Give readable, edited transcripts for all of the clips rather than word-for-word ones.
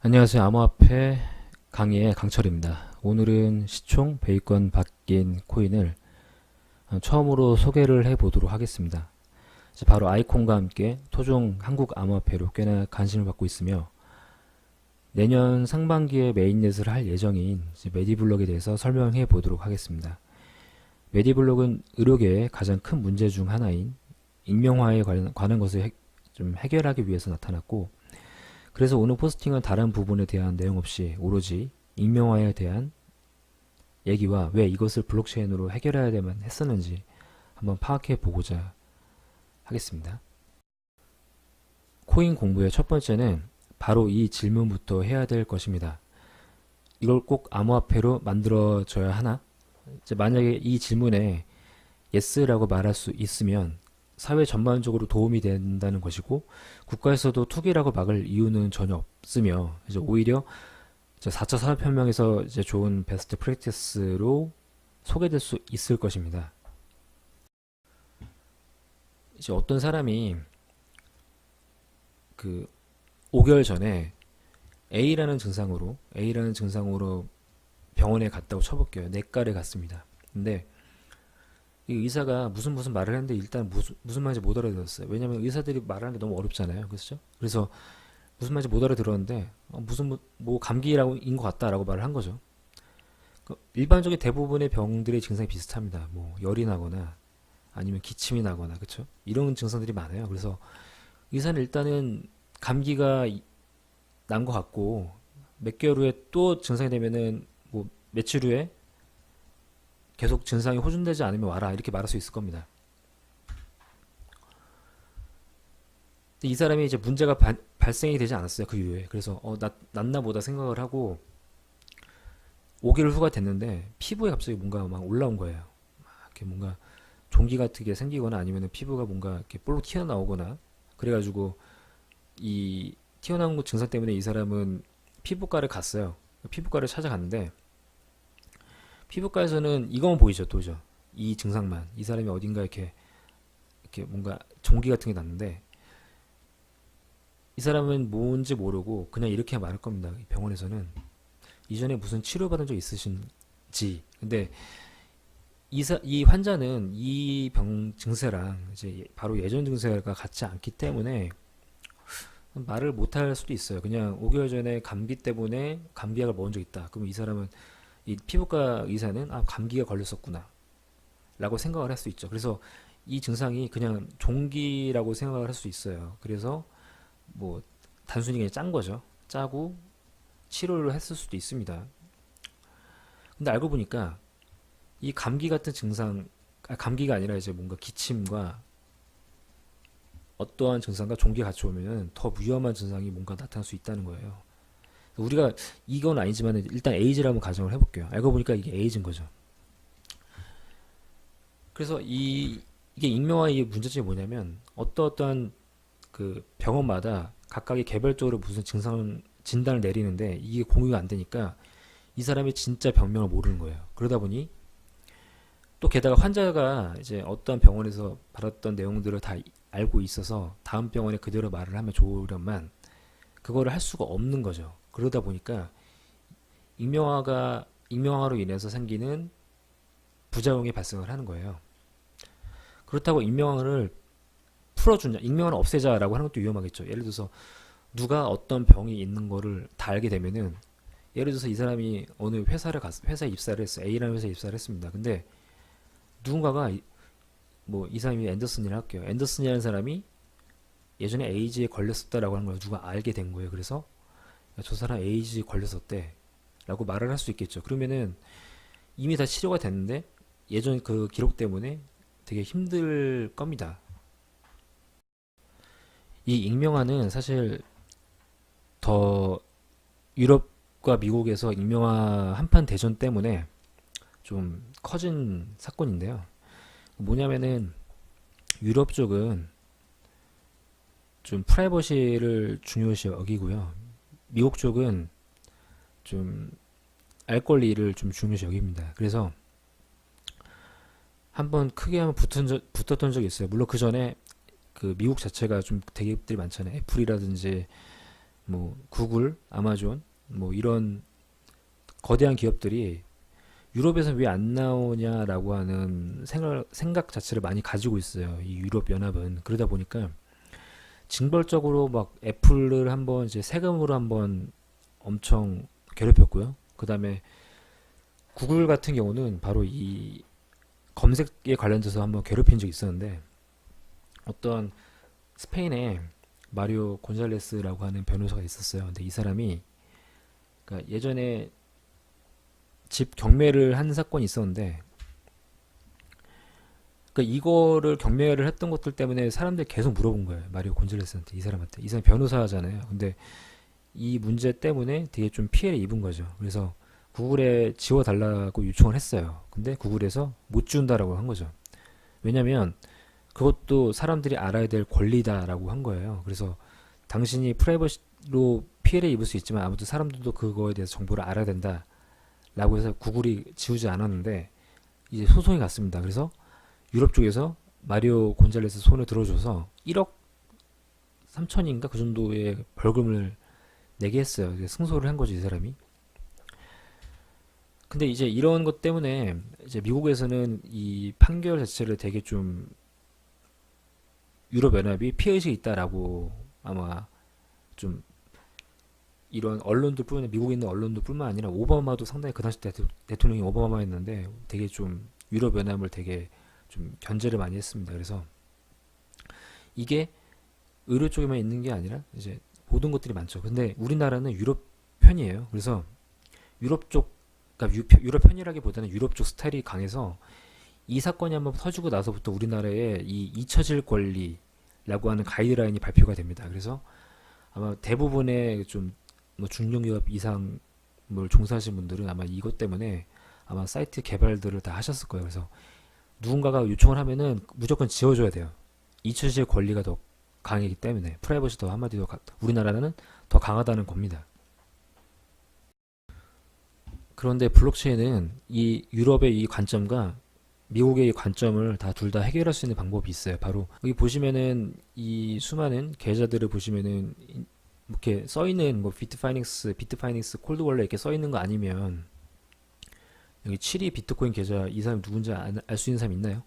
안녕하세요. 암호화폐 강의의 강철입니다. 오늘은 시총 100위권 바뀐 코인을 처음으로 소개를 해보도록 하겠습니다. 바로 아이콘과 함께 토종 한국 암호화폐로 꽤나 관심을 받고 있으며 내년 상반기에 메인넷을 할 예정인 메디블록에 대해서 설명해 보도록 하겠습니다. 메디블록은 의료계의 가장 큰 문제 중 하나인 익명화에 관한 것을 좀 해결하기 위해서 나타났고, 그래서 오늘 포스팅은 다른 부분에 대한 내용 없이 오로지 익명화에 대한 얘기와 왜 이것을 블록체인으로 해결해야만 했었는지 한번 파악해 보고자 하겠습니다. 코인 공부의 첫 번째는 바로 이 질문부터 해야 될 것입니다. 이걸 꼭 암호화폐로 만들어져야 하나? 만약에 이 질문에 yes라고 말할 수 있으면 사회 전반적으로 도움이 된다는 것이고, 국가에서도 투기라고 막을 이유는 전혀 없으며, 이제 오히려 4차 산업혁명에서 이제 좋은 베스트 프랙티스로 소개될 수 있을 것입니다. 이제 어떤 사람이 그 5개월 전에 A라는 증상으로 병원에 갔다고 쳐볼게요. 내과를 갔습니다. 근데 이 의사가 무슨 말을 했는데 일단 무슨 말인지 못 알아들었어요. 왜냐면 의사들이 말하는 게 너무 어렵잖아요. 그렇죠? 그래서 무슨 말인지 못 알아들었는데 무슨 뭐 감기라고인 것 같다라고 말을 한 거죠. 일반적인 대부분의 병들의 증상이 비슷합니다. 뭐 열이 나거나 아니면 기침이 나거나, 그렇죠? 이런 증상들이 많아요. 그래서 의사는 일단은 감기가 난 것 같고 몇 개월 후에 또 증상이 되면은 뭐 며칠 후에 계속 증상이 호전되지 않으면 와라, 이렇게 말할 수 있을 겁니다. 근데 이 사람이 이제 문제가 발생이 되지 않았어요, 그 이후에. 그래서 낫나 보다 생각을 하고 5개월 후가 됐는데 피부에 갑자기 뭔가 막 올라온 거예요. 막 이렇게 뭔가 종기 같은 게 생기거나 아니면 피부가 뭔가 이렇게 볼록 튀어나오거나, 그래가지고 이 튀어나온 증상 때문에 이 사람은 피부과를 갔어요. 피부과를 찾아갔는데 피부과에서는 이거만 보이죠, 도죠. 이 증상만. 이 사람이 어딘가 이렇게 뭔가 종기 같은 게 났는데, 이 사람은 뭔지 모르고 그냥 이렇게 말할 겁니다. 병원에서는 이전에 무슨 치료받은 적 있으신지. 근데 이 환자는 이 병 증세랑 이제 바로 예전 증세가 같지 않기 때문에 말을 못할 수도 있어요. 그냥 5개월 전에 감기 때문에 감기약을 먹은 적 있다. 그럼 이 사람은, 이 피부과 의사는 감기가 걸렸었구나 라고 생각을 할 수 있죠. 그래서 이 증상이 그냥 종기라고 생각을 할 수 있어요. 그래서 뭐 단순히 그냥 짠 거죠. 짜고 치료를 했을 수도 있습니다. 근데 알고 보니까 이 감기 같은 증상, 감기가 아니라 이제 뭔가 기침과 어떠한 증상과 종기가 같이 오면 더 위험한 증상이 뭔가 나타날 수 있다는 거예요. 우리가 이건 아니지만 일단 에이즈를 한번 가정을 해볼게요. 알고 보니까 이게 에이즈인 거죠. 그래서 이게 익명화의 문제점이 뭐냐면 어떠한 그 병원마다 각각의 개별적으로 무슨 증상 진단을 내리는데 이게 공유가 안 되니까 이 사람이 진짜 병명을 모르는 거예요. 그러다 보니 또 게다가 환자가 이제 어떠한 병원에서 받았던 내용들을 다 알고 있어서 다음 병원에 그대로 말을 하면 좋으련만 그거를 할 수가 없는 거죠. 그러다 보니까 익명화로 인해서 생기는 부작용이 발생을 하는 거예요. 그렇다고 익명화를 없애자라고 하는 것도 위험하겠죠. 예를 들어서 누가 어떤 병이 있는 거를 다 알게 되면은, 예를 들어서 이 사람이 어느 회사에 입사를 했어요. A라는 회사에 입사를 했습니다. 근데 누군가가 뭐 이 사람이 앤더슨이라 할게요. 앤더슨이라는 사람이 예전에 에이즈에 걸렸었다라고 하는 걸 누가 알게 된 거예요. 그래서 야, 저 사람 에이즈에 걸렸었대 라고 말을 할 수 있겠죠. 그러면은 이미 다 치료가 됐는데 예전 그 기록 때문에 되게 힘들 겁니다. 이 익명화는 사실 더 유럽과 미국에서 익명화 한판 대전 때문에 좀 커진 사건인데요. 뭐냐면은 유럽 쪽은 좀 프라이버시를 중요시 여기고요. 미국 쪽은 좀 알 권리를 좀 중요시 여깁니다. 그래서 한번 크게 한번 붙었던 적이 있어요. 물론 그 전에 그 미국 자체가 좀 대기업들이 많잖아요. 애플이라든지 뭐 구글, 아마존, 뭐 이런 거대한 기업들이 유럽에서 왜 안 나오냐라고 하는 생각 자체를 많이 가지고 있어요. 이 유럽 연합은. 그러다 보니까 징벌적으로 막 애플을 한번 이제 세금으로 한번 엄청 괴롭혔고요. 그 다음에 구글 같은 경우는 바로 이 검색에 관련돼서 한번 괴롭힌 적이 있었는데, 어떤 스페인에 마리오 곤잘레스라고 하는 변호사가 있었어요. 근데 이 사람이 그러니까 예전에 집 경매를 한 사건이 있었는데, 그러니까 이거를 경매를 했던 것들 때문에 사람들이 계속 물어본 거예요. 마리오 곤잘레스한테, 이 사람한테. 이 사람이 변호사잖아요. 근데 이 문제 때문에 되게 좀 피해를 입은 거죠. 그래서 구글에 지워달라고 요청을 했어요. 근데 구글에서 못 지운다라고 한 거죠. 왜냐면 그것도 사람들이 알아야 될 권리다라고 한 거예요. 그래서 당신이 프라이버시로 피해를 입을 수 있지만 아무튼 사람들도 그거에 대해서 정보를 알아야 된다라고 해서 구글이 지우지 않았는데, 이제 소송이 갔습니다. 그래서 유럽 쪽에서 마리오 곤잘레스 손을 들어줘서 1억 3천인가 그 정도의 벌금을 내게 했어요. 승소를 한 거죠, 이 사람이. 근데 이제 이런 것 때문에 이제 미국에서는 이 판결 자체를 되게 좀 유럽연합이 피해의식이 있다라고, 아마 좀 이런 언론들 뿐만 아니라 미국에 있는 언론들 뿐만 아니라 오바마도 상당히 그 당시 대통령이 오바마였는데 되게 좀 유럽연합을 되게 좀 견제를 많이 했습니다. 그래서 이게 의료 쪽에만 있는 게 아니라 이제 모든 것들이 많죠. 근데 우리나라는 유럽 편이에요. 그래서 유럽 쪽, 그러니까 유럽 편이라기보다는 유럽 쪽 스타일이 강해서 이 사건이 한번 터지고 나서부터 우리나라에 이 잊혀질 권리라고 하는 가이드라인이 발표가 됩니다. 그래서 아마 대부분의 좀 뭐 중견기업 이상을 종사하신 분들은 아마 이것 때문에 아마 사이트 개발들을 다 하셨을 거예요. 그래서 누군가가 요청을 하면은 무조건 지워줘야 돼요. 잊혀질 권리가 더 강하기 때문에 프라이버시 더 한마디로 우리나라는 더 강하다는 겁니다. 그런데 블록체인은 이 유럽의 이 관점과 미국의 이 관점을 다 둘 다 해결할 수 있는 방법이 있어요. 바로 여기 보시면은 이 수많은 계좌들을 보시면은 이렇게 써 있는 뭐 비트파이닉스, 콜드월렛 이렇게 써 있는 거 아니면, 여기 7위 비트코인 계좌 이 사람 누군지 알 수 있는 사람 있나요?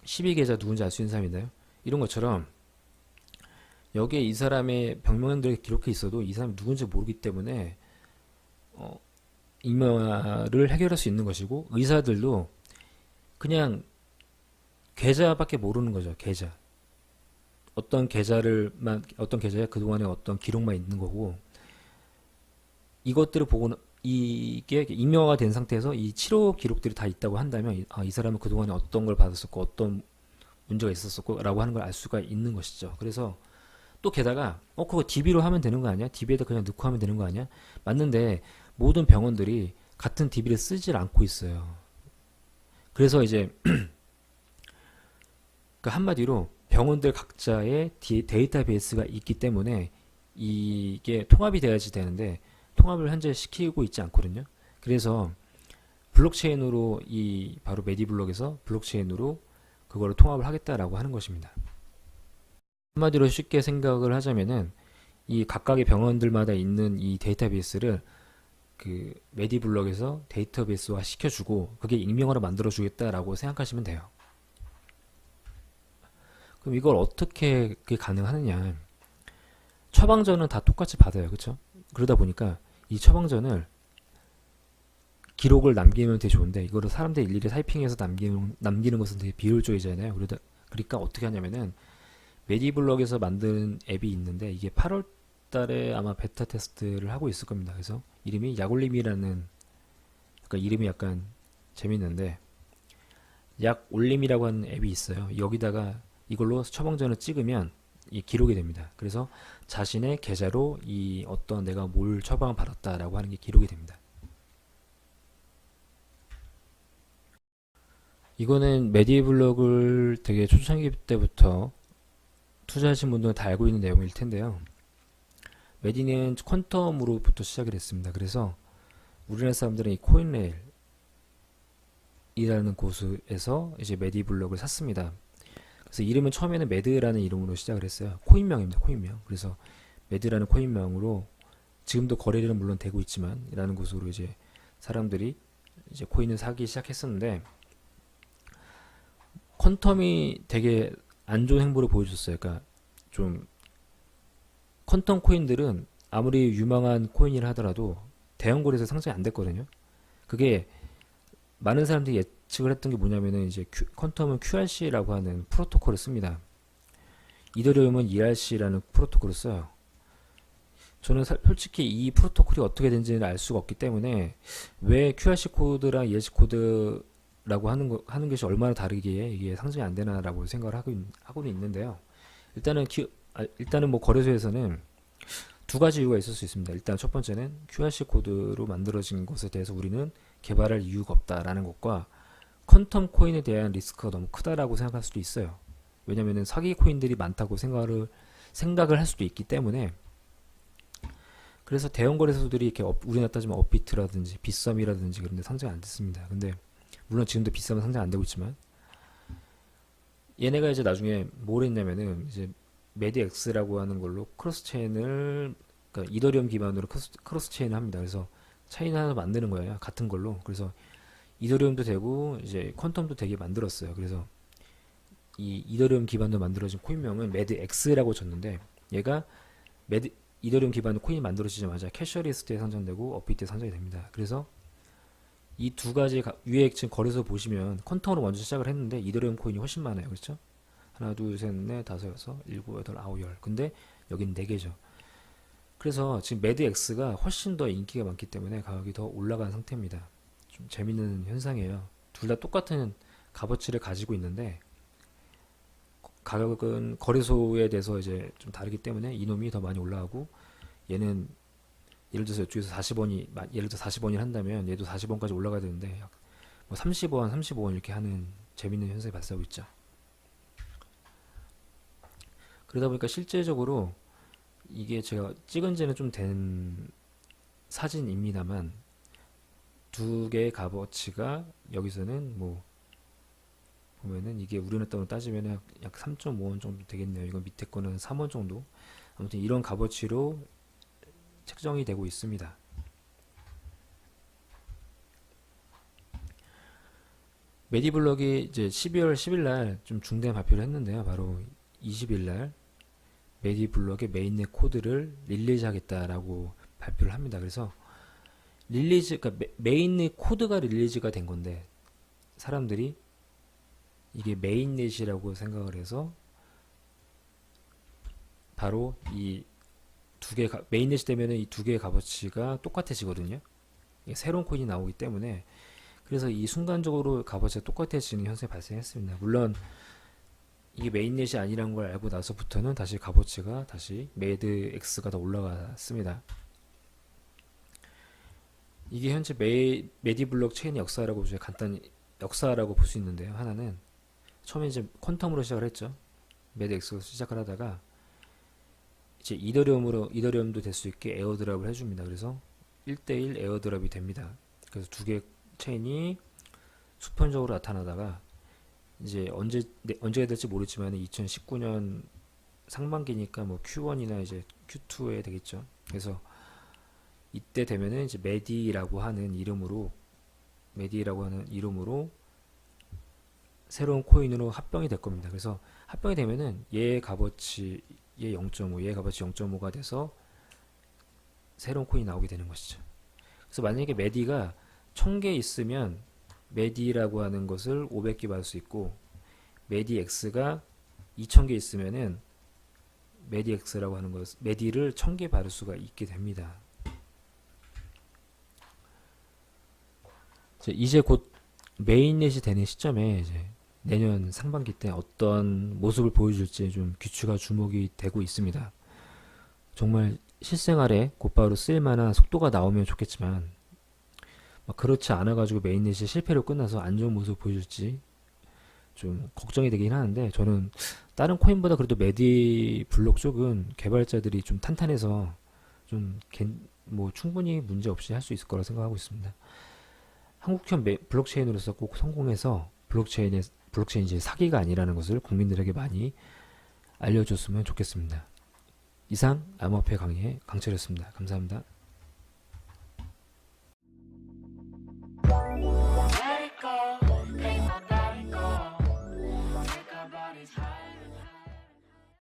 12 계좌 누군지 알 수 있는 사람 있나요? 이런 것처럼 여기에 이 사람의 병명들이 기록해 있어도 이 사람이 누군지 모르기 때문에 익명화를 해결할 수 있는 것이고, 의사들도 그냥 계좌밖에 모르는 거죠. 계좌. 어떤 계좌에 그동안에 어떤 기록만 있는 거고, 이것들을 보고 이게 익명화가 된 상태에서 이 치료 기록들이 다 있다고 한다면, 이 사람은 그동안에 어떤 걸 받았었고 어떤 문제가 있었었고 라고 하는 걸 알 수가 있는 것이죠. 그래서 또 게다가 그거 DB로 하면 되는 거 아니야? DB에다 그냥 넣고 하면 되는 거 아니야? 맞는데 모든 병원들이 같은 DB를 쓰질 않고 있어요. 그래서 이제 그 한마디로 병원들 각자의 데이터베이스가 있기 때문에 이게 통합이 돼야지 되는데 통합을 현재 시키고 있지 않거든요. 그래서 블록체인으로 바로 메디블록에서 블록체인으로 그거를 통합을 하겠다라고 하는 것입니다. 한마디로 쉽게 생각을 하자면은 이 각각의 병원들마다 있는 이 데이터베이스를 그 메디블록에서 데이터베이스화 시켜주고 그게 익명화로 만들어주겠다라고 생각하시면 돼요. 그럼 이걸 어떻게 그게 가능하느냐? 처방전은 다 똑같이 받아요, 그렇죠? 그러다 보니까 이 처방전을 기록을 남기면 되게 좋은데 이거를 사람들이 일일이 타이핑해서 남기는 것은 되게 비효율적이잖아요. 그러니까 어떻게 하냐면은 메디블록에서 만든 앱이 있는데 이게 8월 달에 아마 베타 테스트를 하고 있을 겁니다. 그래서 이름이 약올림이라는, 그러니까 이름이 약간 재밌는데 약올림이라고 하는 앱이 있어요. 여기다가 이걸로 처방전을 찍으면 이 기록이 됩니다. 그래서 자신의 계좌로 이 어떤 내가 뭘 처방을 받았다라고 하는 게 기록이 됩니다. 이거는 메디블록을 되게 초창기 때부터 투자하신 분들은 다 알고 있는 내용일 텐데요. 메디는 퀀텀으로부터 시작을 했습니다. 그래서 우리나라 사람들은 이 코인레일이라는 곳에서 이제 메디블록을 샀습니다. 그래서 이름은 처음에는 매드라는 이름으로 시작을 했어요. 코인명입니다. 코인명. 그래서 매드라는 코인명으로 지금도 거래는 물론 되고 있지만 이라는 곳으로 이제 사람들이 이제 코인을 사기 시작했었는데 퀀텀이 되게 안 좋은 행보를 보여줬어요. 그러니까 좀 퀀텀 코인들은 아무리 유망한 코인이라 하더라도 대형 거래에서 상장이 안 됐거든요. 그게 많은 사람들이 예측을 했던 게 뭐냐면은 이제 퀀텀은 QRC라고 하는 프로토콜을 씁니다. 이더리움은 ERC라는 프로토콜을 써요. 저는 솔직히 이 프로토콜이 어떻게 되는지는 알 수가 없기 때문에 왜 QRC 코드랑 ERC 코드라고 하는 것이 얼마나 다르기에 이게 상승이 안 되나라고 생각을 하고는 있는데요. 일단은 뭐 거래소에서는 두 가지 이유가 있을 수 있습니다. 일단 첫 번째는 QRC 코드로 만들어진 것에 대해서 우리는 개발할 이유가 없다라는 것과 퀀텀 코인에 대한 리스크가 너무 크다라고 생각할 수도 있어요. 왜냐면은 사기 코인들이 많다고 생각을 할 수도 있기 때문에 그래서 대형 거래소들이 이렇게 우리나라 따지면 업비트라든지 빗썸이라든지 그런 데 상장이 안 됐습니다. 근데 물론 지금도 빗썸은 상장 안 되고 있지만 얘네가 이제 나중에 뭘 했냐면은 이제 매드엑스라고 하는 걸로 크로스 체인을 그러니까 이더리움 기반으로 크로스 체인을 합니다. 그래서 체인 하나 만드는 거예요. 같은 걸로. 그래서 이더리움도 되고 이제 퀀텀도 되게 만들었어요. 그래서 이 이더리움 기반으로 만들어진 코인명은 매드엑스라고 줬는데 얘가 이더리움 기반의 코인이 만들어지자마자 캐셔리스트에 상장되고 업비트에 상장이 됩니다. 그래서 이 두 가지 위에 지금 거래소 보시면 퀀텀으로 먼저 시작을 했는데 이더리움 코인이 훨씬 많아요. 그렇죠? 하나, 둘, 셋, 넷, 다섯, 여섯, 일곱, 여덟, 아홉, 열. 근데 여기는 4개죠. 그래서 지금 매드엑스가 훨씬 더 인기가 많기 때문에 가격이 더 올라간 상태입니다. 좀 재밌는 현상이에요. 둘 다 똑같은 값어치를 가지고 있는데 가격은 거래소에 대해서 이제 좀 다르기 때문에 이놈이 더 많이 올라가고 얘는 예를 들어서 이쪽에서 40원이 한다면 얘도 40원까지 올라가야 되는데 뭐 30원, 35원 이렇게 하는 재밌는 현상이 발생하고 있죠. 그러다 보니까 실제적으로 이게 제가 찍은 지는 좀 된 사진입니다만 두 개의 값어치가 여기서는 뭐 보면은 이게 우리나라 돈으로 따지면 약 3.5원 정도 되겠네요. 이건 밑에 거는 3원 정도. 아무튼 이런 값어치로 책정이 되고 있습니다. 메디블럭이 이제 12월 10일 날 좀 중대한 발표를 했는데요. 바로 20일 날 메디블럭의 메인넷 코드를 릴리즈하겠다라고 발표를 합니다. 그래서 그러니까 메인넷 코드가 릴리즈가 된 건데 사람들이 이게 메인넷이라고 생각을 해서 바로 이 메인넷이 되면은 이 두 개의 값어치가 똑같아지거든요. 새로운 코인이 나오기 때문에 그래서 이 순간적으로 값어치가 똑같아지는 현상이 발생했습니다. 물론 이게 메인넷이 아니라는 걸 알고 나서부터는 다시 값어치가 다시 매드X가 더 올라갔습니다. 이게 현재 메디블록 체인의 역사라고 간단히 역사라고 볼 수 있는데요. 하나는 처음에 이제 퀀텀으로 시작을 했죠. 매드X로 시작을 하다가 이제 이더리움도 될 수 있게 에어드랍을 해줍니다. 그래서 1대1 에어드랍이 됩니다. 그래서 두 개의 체인이 수평적으로 나타나다가 이제 언제가 될지 모르지만 2019년 상반기니까 뭐 Q1이나 이제 Q2에 되겠죠. 그래서 이때 되면은 이제 메디라고 하는 이름으로 새로운 코인으로 합병이 될 겁니다. 그래서 합병이 되면은 얘 값어치 0.5가 돼서 새로운 코인이 나오게 되는 것이죠. 그래서 만약에 메디가 1000개 있으면 메디라고 하는 것을 500개 받을 수 있고 메디X가 2000개 있으면은 메디X라고 하는 메디를 1000개 받을 수가 있게 됩니다. 이제 곧 메인넷이 되는 시점에 이제 내년 상반기 때 어떤 모습을 보여줄지 좀 귀추가 주목이 되고 있습니다. 정말 실생활에 곧바로 쓰일만한 속도가 나오면 좋겠지만 그렇지 않아가지고 메인넷이 실패로 끝나서 안 좋은 모습을 보여줄지 좀 걱정이 되긴 하는데 저는 다른 코인보다 그래도 메디 블록 쪽은 개발자들이 좀 탄탄해서 좀 충분히 문제 없이 할 수 있을 거라 생각하고 있습니다. 한국형 블록체인으로서 꼭 성공해서 블록체인이 이제 사기가 아니라는 것을 국민들에게 많이 알려줬으면 좋겠습니다. 이상 암호화폐 강의의 강철이었습니다. 감사합니다.